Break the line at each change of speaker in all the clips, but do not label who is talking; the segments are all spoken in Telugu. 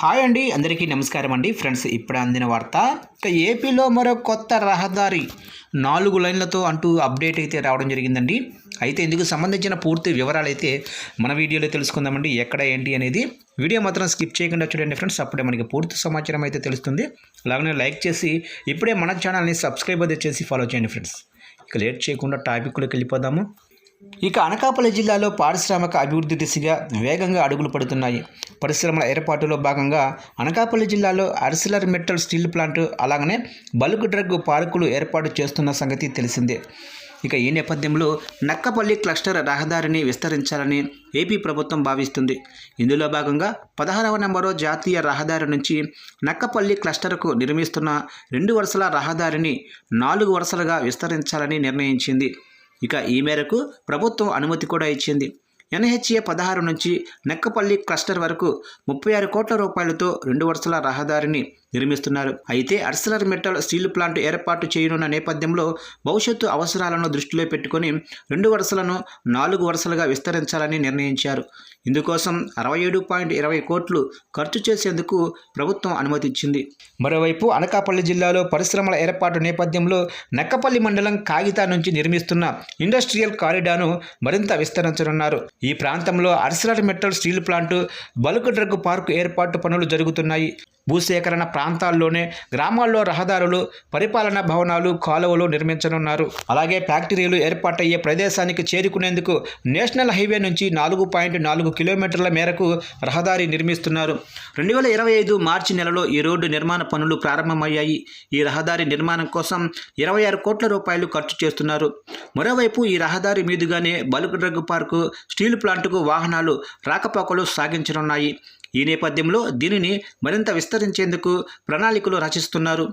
హాయ్ అండి, అందరికీ నమస్కారం అండి. ఫ్రెండ్స్, ఇప్పుడు అందిన వార్త. ఏపీలో మరో కొత్త రహదారి 4 లైన్లతో అంటూ అప్డేట్ అయితే రావడం జరిగిందండి. అయితే ఇందుకు సంబంధించిన పూర్తి వివరాలు అయితే మన వీడియోలో తెలుసుకుందామండి. ఎక్కడ ఏంటి అనేది వీడియో మాత్రం స్కిప్ చేయకుండా చూడండి ఫ్రెండ్స్. అప్పుడే మనకి పూర్తి సమాచారం అయితే తెలుస్తుంది. అలాగనే లైక్ చేసి ఇప్పుడే మన ఛానల్ని సబ్స్క్రైబ్ అయితే చేసి ఫాలో చేయండి ఫ్రెండ్స్. ఇక లేట్ చేయకుండా టాపిక్లోకి వెళ్ళిపోదాము. ఇక అనకాపల్లి జిల్లాలో పారిశ్రామిక అభివృద్ధి దిశగా వేగంగా అడుగులు పడుతున్నాయి. పరిశ్రమల ఏర్పాటులో భాగంగా అనకాపల్లి జిల్లాలో అర్సిలర్ మెటల్ స్టీల్ ప్లాంట్, అలాగనే బల్క్ డ్రగ్ పార్కులు ఏర్పాటు చేస్తున్న సంగతి తెలిసిందే. ఇక ఈ నేపథ్యంలో నక్కపల్లి క్లస్టర్ రహదారిని విస్తరించాలని ఏపీ ప్రభుత్వం భావిస్తుంది. ఇందులో భాగంగా 16వ నెంబరు జాతీయ రహదారి నుంచి నక్కపల్లి క్లస్టర్కు నిర్మిస్తున్న 2 వరుసల రహదారిని 4 వరుసలుగా విస్తరించాలని నిర్ణయించింది. ఇక ఈ మేరకు ప్రభుత్వం అనుమతి కూడా ఇచ్చింది. NHA 16 నుంచి నక్కపల్లి క్లస్టర్ వరకు 36 కోట్ల రూపాయలతో 2 వరుసల రహదారిని నిర్మిస్తున్నారు. అయితే అర్సిలర్ మెటల్ స్టీల్ ప్లాంట్ ఏర్పాటు చేయనున్న నేపథ్యంలో భవిష్యత్తు అవసరాలను దృష్టిలో పెట్టుకొని 2 వరుసలను 4 వరుసలుగా విస్తరించాలని నిర్ణయించారు. ఇందుకోసం 67.20 కోట్లు ఖర్చు చేసేందుకు ప్రభుత్వం అనుమతి ఇచ్చింది. మరోవైపు అనకాపల్లి జిల్లాలో పరిశ్రమల ఏర్పాటు నేపథ్యంలో నక్కపల్లి మండలం కాగితా నుంచి నిర్మిస్తున్న ఇండస్ట్రియల్ కారిడార్ను మరింత విస్తరించనున్నారు. ఈ ప్రాంతంలో Arcelor metal steel plant, bulk drug park ఏర్పాటు పనులు జరుగుతున్నాయి. భూసేకరణ ప్రాంతాల్లోనే గ్రామాల్లో రహదారులు, పరిపాలనా భవనాలు, కాలువలు నిర్మించనున్నారు. అలాగే ఫ్యాక్టరీలు ఏర్పాటయ్యే ప్రదేశానికి చేరుకునేందుకు నేషనల్ హైవే నుంచి 4.4 కిలోమీటర్ల మేరకు రహదారి నిర్మిస్తున్నారు. 2025 మార్చి నెలలో ఈ రోడ్డు నిర్మాణ పనులు ప్రారంభమయ్యాయి. ఈ రహదారి నిర్మాణం కోసం 26 కోట్ల రూపాయలు ఖర్చు చేస్తున్నారు. మరోవైపు ఈ రహదారి మీదుగానే బల్క్ డ్రగ్ పార్కు, స్టీల్ ప్లాంటుకు వాహనాలు రాకపోకలు సాగించనున్నాయి. ఈ నేపథ్యంలో దీనిని మరింత విస్తరించేందుకు ప్రణాళికలు రచిస్తున్నారు.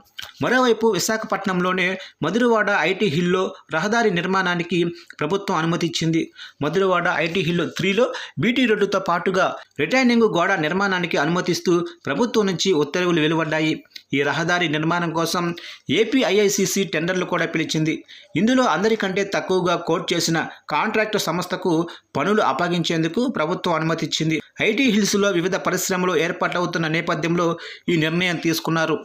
మరోవైపు విశాఖపట్నంలోనే మధురవాడ ఐటీ హిల్లో రహదారి నిర్మాణానికి ప్రభుత్వం అనుమతి ఇచ్చింది. మధురవాడ ఐటీ హిల్ 3లో బీటీ రోడ్డుతో పాటుగా రిటైనింగ్ గోడ నిర్మాణానికి అనుమతిస్తూ ప్రభుత్వం నుంచి ఉత్తర్వులు వెలువడ్డాయి. ఈ రహదారి నిర్మాణం కోసం ఏపీఐఐసిసి టెండర్లు కూడా పిలిచింది. ఇందులో అందరికంటే తక్కువగా కోట్ చేసిన కాంట్రాక్టు సంస్థకు పనులు అప్పగించేందుకు ప్రభుత్వం అనుమతి ఇచ్చింది. ఐటీ హిల్స్లో వివిధ పరిశ్రమలు ఏర్పాటవుతున్న నేపథ్యంలో ఈ నిర్ణయం తీసుకున్నారు.